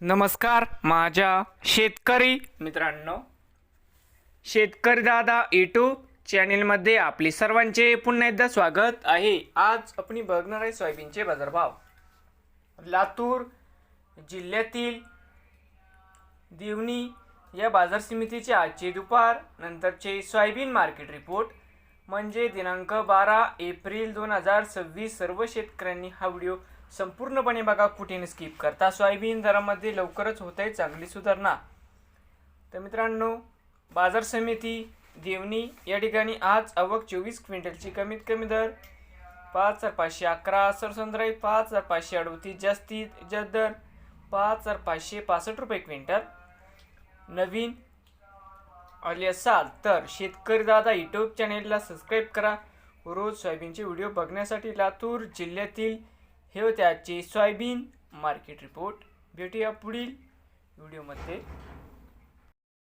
नमस्कार माझ्या शेतकरी मित्रांनो, शेतकरी दादा यूट्यूब चॅनेलमध्ये आपले सर्वांचे पुन्हा एकदा स्वागत आहे। आज आपण बघणार आहे सोयाबीनचे बाजारभाव। लातूर जिल्ह्यातील देवणी या बाजार समितीचे आजचे दुपार नंतरचे सोयाबीन मार्केट रिपोर्ट म्हणजे दिनांक 12 एप्रिल 2026। सर्व शेतकऱ्यांनी हा व्हिडिओ संपूर्णपणे बघा, कुठे स्किप करता। सोयाबीन दरामध्ये लवकरच होत आहे चांगली सुधारणा। तर मित्रांनो, बाजार समिती देवणी या ठिकाणी आज आवक 24 क्विंटलची कमीत कमी दर 5511, सरसंद्राई 5538, जास्तीत जास्त दर 5565 रुपये क्विंटल। नवीन आले असाल तर शेतकरी दादा यूट्यूब चॅनेलला सबस्क्राईब करा रोज सोयाबीनचे व्हिडिओ बघण्यासाठी। लातूर जिल्ह्यातील हे होते आजचे सोयाबीन मार्केट रिपोर्ट। भेटूया पुढील व्हिडिओमध्ये।